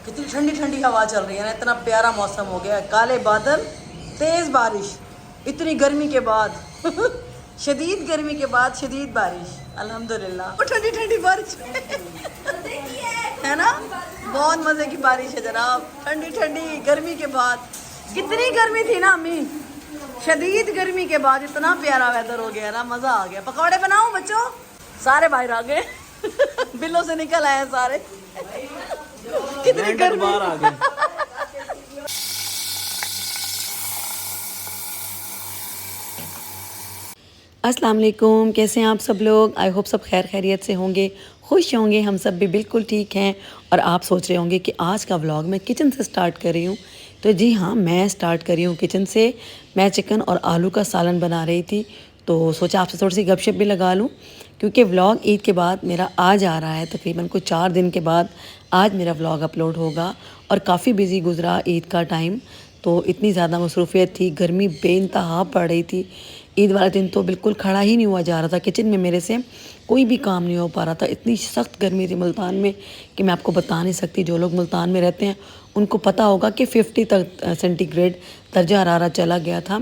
कितनी ठंडी ठंडी हवा चल रही है ना, इतना प्यारा मौसम हो गया है। काले बादल, तेज बारिश, इतनी गर्मी के बाद शदीद गर्मी के बाद शदीद बारिश, अल्हम्दुलिल्लाह। और ठंडी ठंडी बारिश है ना, बहुत मजे की बारिश है जनाब। ठंडी ठंडी गर्मी के बाद, कितनी गर्मी थी ना अम्मी, शदीद गर्मी के बाद इतना प्यारा वेदर हो गया ना, मजा आ गया। पकौड़े बनाओ बच्चों, सारे बाहर आ गए बिलों से निकल आए सारे कितनी गर्मी बाहर आ गए। अस्सलाम वालेकुम, कैसे हैं आप सब लोग। आई होप सब खैर खैरियत से होंगे, खुश होंगे। हम सब भी बिल्कुल ठीक हैं। और आप सोच रहे होंगे कि आज का व्लॉग मैं किचन से स्टार्ट कर रही हूँ। तो जी हाँ, मैं स्टार्ट कर रही हूँ किचन से। मैं चिकन और आलू का सालन बना रही थी, तो सोचा आपसे थोड़ी सी गपशप भी लगा लूँ, क्योंकि व्लॉग ईद के बाद मेरा आज आ रहा है। तकरीबन कुछ 4 दिन के बाद आज मेरा व्लॉग अपलोड होगा। और काफ़ी बिजी गुजरा ईद का टाइम, तो इतनी ज़्यादा मसरूफियत थी, गर्मी बेइंतहा पड़ रही थी। ईद वाले दिन तो बिल्कुल खड़ा ही नहीं हुआ जा रहा था किचन में, मेरे से कोई भी काम नहीं हो पा रहा था। इतनी सख्त गर्मी थी मुल्तान में कि मैं आपको बता नहीं सकती। जो लोग मुल्तान में रहते हैं उनको पता होगा कि 50 तक सेंटीग्रेड दर्जा हरारत चला गया था।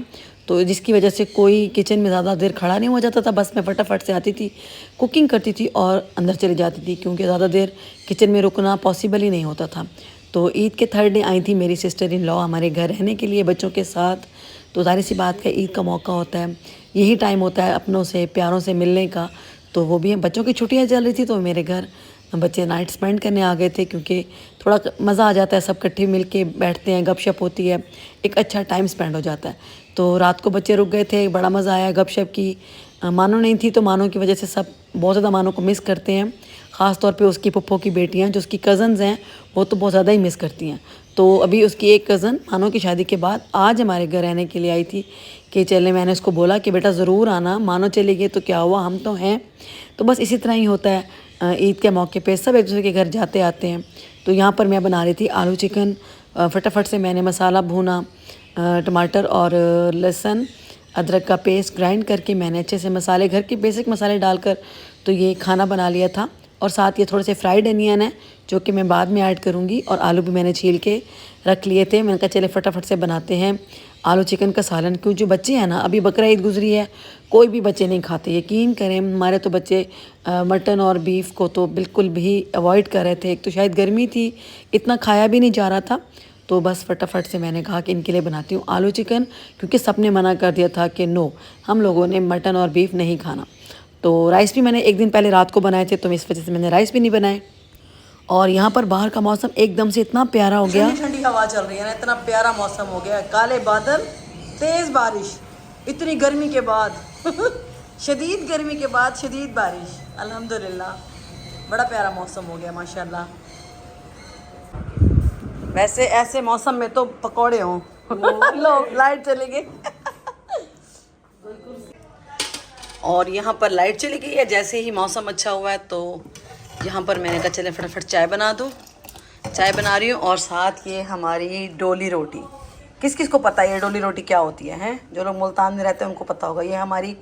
तो जिसकी वजह से कोई किचन में ज़्यादा देर खड़ा नहीं हो जाता था। बस मैं फटाफट से आती थी, कुकिंग करती थी और अंदर चली जाती थी, क्योंकि ज़्यादा देर किचन में रुकना पॉसिबल ही नहीं होता था। तो ईद के 3rd डे आई थी मेरी सिस्टर इन लॉ हमारे घर रहने के लिए बच्चों के साथ। तो ज़ाहिर सी बात है, ईद का मौका होता है, यही टाइम होता है अपनों से प्यारों से मिलने का। तो वो भी बच्चों की छुट्टियां चल रही थी, तो मेरे घर बच्चे नाइट स्पेंड करने आ गए थे, क्योंकि थोड़ा मज़ा आ जाता है, सब इकट्ठे मिल के बैठते हैं, गपशप होती है, एक अच्छा टाइम स्पेंड हो जाता है। तो रात को बच्चे रुक गए थे, बड़ा मज़ा आया गपशप की। मानो नहीं थी, तो मानो की वजह से सब बहुत ज़्यादा मानो को मिस करते हैं। ख़ास तौर पे उसकी पप्पो की बेटियां, जो उसकी कज़न्स हैं, वो तो बहुत ज़्यादा ही मिस करती हैं। तो अभी उसकी एक कज़न मानो की शादी के बाद आज हमारे घर रहने के लिए आई थी कि चले। मैंने उसको बोला कि बेटा ज़रूर आना, मानो चली गई तो क्या हुआ, हम तो हैं। तो बस इसी तरह ही होता है, ईद के मौके पे सब एक दूसरे के घर जाते आते हैं। तो यहाँ पर मैं बना रही थी आलू चिकन। फटाफट से मैंने मसाला भूना, टमाटर और लहसुन अदरक का पेस्ट ग्राइंड करके मैंने अच्छे से मसाले, घर के बेसिक मसाले डालकर तो ये खाना बना लिया था। और साथ ये थोड़े से फ्राइड अनियन है, जो कि मैं बाद में ऐड करूँगी। और आलू भी मैंने छील के रख लिए थे। मैंने कहा चले फटाफट से बनाते हैं आलू चिकन का सालन। क्यों, जो बच्चे हैं ना, अभी बकरा ईद गुजरी है, कोई भी बच्चे नहीं खाते। यकीन करें, हमारे तो बच्चे मटन और बीफ को तो बिल्कुल भी अवॉइड कर रहे थे। एक तो शायद गर्मी थी, इतना खाया भी नहीं जा रहा था। तो बस फटाफट से मैंने कहा कि इनके लिए बनाती हूँ आलू चिकन, क्योंकि सबने मना कर दिया था कि नो, हम लोगों ने मटन और बीफ नहीं खाना। तो राइस भी मैंने एक दिन पहले रात को बनाए थे, तो इस वजह से मैंने राइस भी नहीं बनाए। और यहाँ पर बाहर का मौसम एकदम से इतना प्यारा हो गया, ठंडी ठंडी हवा चल रही है ना, इतना प्यारा मौसम हो गया। काले बादल, तेज बारिश, इतनी गर्मी के बाद शदीद गर्मी के बाद शदीद बारिश, अल्हम्दुलिल्लाह। बड़ा प्यारा मौसम हो गया माशाल्लाह। वैसे ऐसे मौसम में तो पकौड़े हों लो, लाइट चली गई और यहाँ पर लाइट चली गई है। जैसे ही मौसम अच्छा हुआ है, तो यहाँ पर मैंने कहा चले फटाफट चाय बना दूँ। चाय बना रही हूँ, और साथ ये हमारी डोली रोटी। किस किस को पता है ये डोली रोटी क्या होती है, हैं? जो लोग मुल्तान में रहते हैं उनको पता होगा। ये हमारी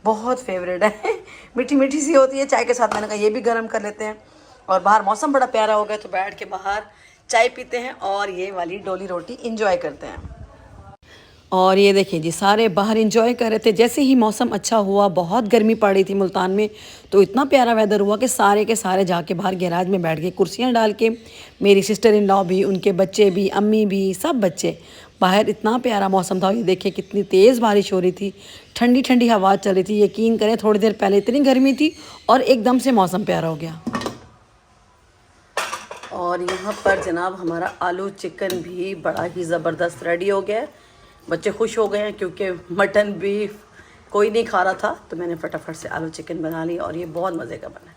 बहुत फेवरेट है मीठी मीठी सी होती है। चाय के साथ मैंने कहा ये भी गर्म कर लेते हैं। और बाहर मौसम बड़ा प्यारा हो गया, तो बैठ के बाहर चाय पीते हैं और ये वाली डोली रोटी इंजॉय करते हैं। और ये देखिए जी, सारे बाहर इंजॉय कर रहे थे। जैसे ही मौसम अच्छा हुआ, बहुत गर्मी पड़ रही थी मुल्तान में, तो इतना प्यारा वेदर हुआ कि सारे के सारे जाके बाहर गैराज में बैठ गए, कुर्सियाँ डाल के। मेरी सिस्टर इन लॉ भी, उनके बच्चे भी, अम्मी भी, सब बच्चे बाहर। इतना प्यारा मौसम था। ये देखिए कितनी तेज़ बारिश हो रही थी, ठंडी ठंडी हवा चल रही थी। यकीन करें, थोड़ी देर पहले इतनी गर्मी थी और एकदम से मौसम प्यारा हो गया। और यहाँ पर जनाब हमारा आलू चिकन भी बड़ा ही ज़बरदस्त रेडी हो गया है। बच्चे खुश हो गए हैं, क्योंकि मटन बीफ कोई नहीं खा रहा था। तो मैंने फटाफट से आलू चिकन बना लिया और ये बहुत मज़े का बना है।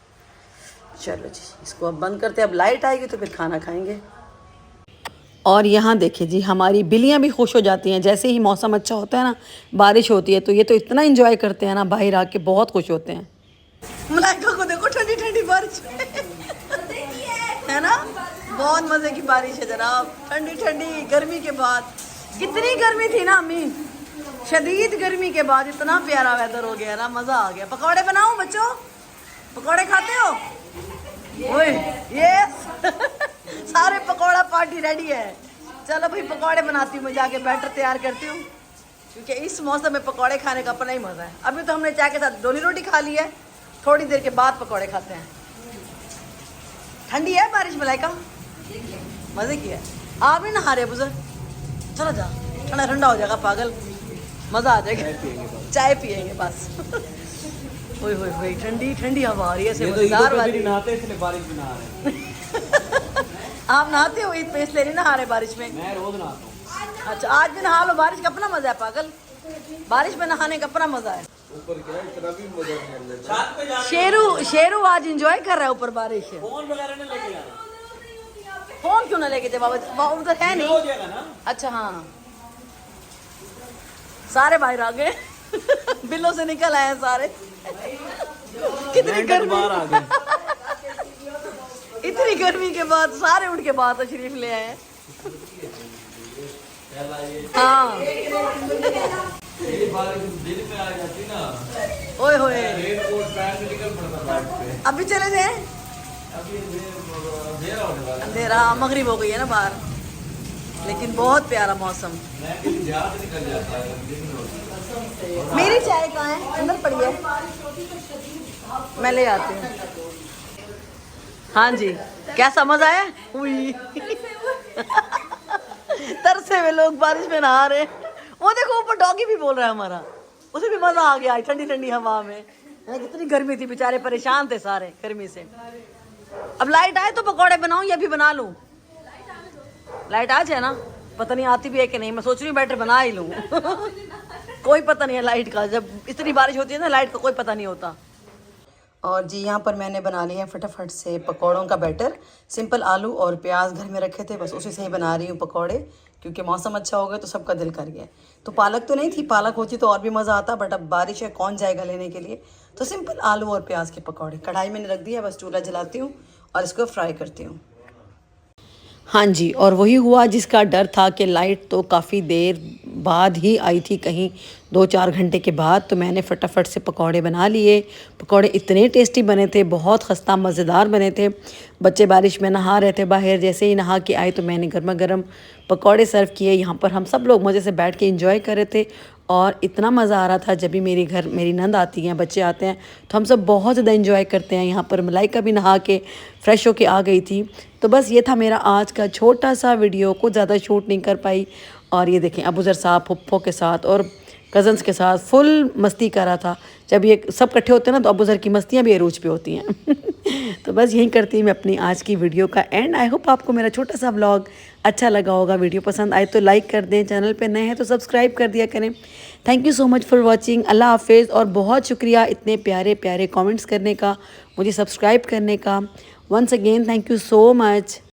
चलो जी, इसको अब बंद करते हैं। अब लाइट आएगी तो फिर खाना खाएंगे। और यहाँ देखिए जी, हमारी बिल्लियाँ भी खुश हो जाती हैं जैसे ही मौसम अच्छा होता है ना, बारिश होती है, तो ये तो इतना इंजॉय करते हैं ना, बाहर आके बहुत खुश होते हैं। मलाइका को देखो, ठंडी ठंडी बारिश है ना, बहुत मज़े की बारिश है जनाब। ठंडी ठंडी गर्मी के बाद, कितनी गर्मी थी ना अम्मी, शदीद गर्मी के बाद इतना प्यारा वेदर हो गया ना, मज़ा आ गया। पकौड़े बनाओ बच्चों, पकौड़े खाते हो? ओए यस सारे पकौड़ा पार्टी रेडी है। चलो भाई पकौड़े बनाती हूँ मैं, जाके बैटर तैयार करती हूँ, क्योंकि इस मौसम में पकौड़े खाने का अपना ही मज़ा है। अभी तो हमने चाय के साथ डोली रोटी खा ली है, थोड़ी देर के बाद पकौड़े खाते हैं। ठंडी है बारिश मलाइका, मज़े की है। आप नहीं नहा रहे बुजुर्ग? चलो जा, ठंडा ठंडा हो जाएगा पागल, मज़ा आ जाएगा। चाय पियेंगे बस। ओए होए होए, ठंडी ठंडी हवा आ रही है, मजेदार वाली। नहाते इसलिए बारिश में नहा रहे। आप नहाते हो ईद पे इसलिए नहीं नहा रहे बारिश में? मैं रोज नहाता हूँ। अच्छा आज भी नहा लो, बारिश का अपना मजा है पागल, बारिश में नहाने का अपना मजा है। ऊपर क्या इतना भी मजा नहीं आता। शेरू आज एंजॉय कर रहा है ऊपर बारिश। फोन वगैरह नहीं लेके जाना। फोन क्यों ना लेके जाए बाबा, उधर है हो नहीं। जाएगा ना। अच्छा हाँ, सारे बाहर आ गए। बिलों से निकल आए हैं सारे। कितनी गर्मी, बाहर आ गए। इतनी गर्मी के बाद सारे उठ के बात शरीफ ले आए हैं। हाँ दिल में आ जाती ना। ओए होए, रेनकोट पहन के निकल पड़ता बाइक पे। अभी चले जाए, अभी अंधेरा होने वाला है। अंधेरा मगरिब हो गई है ना बाहर, लेकिन बहुत प्यारा मौसम। मैं कहीं जहाँ से निकल जाता है दिन में होता है। मेरी चाय कहाँ है? अंदर पड़ी है, मैं ले आती हूँ। हाँ जी, कैसा मजा आया? हुई। तरसे हुए लोग बारिश में नहा रहे। वो देखो ऊपर डॉगी भी बोल रहा है हमारा, उसे भी मजा आ गया ठंडी ठंडी हवा में। कितनी गर्मी थी, बेचारे परेशान थे सारे गर्मी से। अब लाइट आए तो पकौड़े बनाऊं या भी बना लूं? लाइट आ जाए ना, पता नहीं आती भी है कि नहीं, मैं सोच रही हूँ बैटर बना ही लूँ। कोई पता नहीं है लाइट का, जब इतनी बारिश होती है ना लाइट का कोई पता नहीं होता। और जी यहाँ पर मैंने बना लिया है फटाफट से पकौड़ों का बैटर। सिंपल आलू और प्याज घर में रखे थे, बस उसी से ही बना रही हूँ पकौड़े, क्योंकि मौसम अच्छा हो गया तो सबका दिल कर गया। तो पालक तो नहीं थी, पालक होती तो और भी मज़ा आता, बट अब बारिश है कौन जाएगा लेने के लिए, तो सिंपल आलू और प्याज के पकौड़े। कढ़ाई मैंने रख दिया, बस चूल्हा जलाती हूँ और इसको फ्राई करती हूँ। हाँ जी, और वही हुआ जिसका डर था कि लाइट तो काफ़ी देर बाद ही आई थी, कहीं 2-4 घंटे के बाद। तो मैंने फटाफट से पकौड़े बना लिए। पकौड़े इतने टेस्टी बने थे, बहुत खस्ता मज़ेदार बने थे। बच्चे बारिश में नहा रहे थे बाहर, जैसे ही नहा के आए तो मैंने गर्मा गर्म पकौड़े सर्व किए। यहाँ पर हम सब लोग मज़े से बैठ के एंजॉय कर रहे थे और इतना मज़ा आ रहा था। जब भी मेरे घर मेरी नंद आती हैं, बच्चे आते हैं, तो हम सब बहुत ज़्यादा एंजॉय करते हैं। यहाँ पर मलाइका भी नहा के फ्रेश होके आ गई थी। तो बस ये था मेरा आज का छोटा सा वीडियो, कुछ ज़्यादा शूट नहीं कर पाई। और ये देखें अबूज़र साहब फुप्पो के साथ और कज़न्स के साथ फुल मस्ती कर रहा था। जब ये सब इकट्ठे होते हैं ना तो अबूज़र की मस्तियाँ भी अरूज पे होती हैं। तो बस यहीं करती हूँ मैं अपनी आज की वीडियो का एंड। आई होप आपको मेरा छोटा सा व्लॉग अच्छा लगा होगा। वीडियो पसंद आए तो लाइक कर दें, चैनल पे नए हैं तो सब्सक्राइब कर दिया करें। Thank you so much for watching. अल्लाह हाफिज़। और बहुत शुक्रिया इतने प्यारे प्यारे कमेंट्स करने का, मुझे सब्सक्राइब करने का। Once again thank you so much.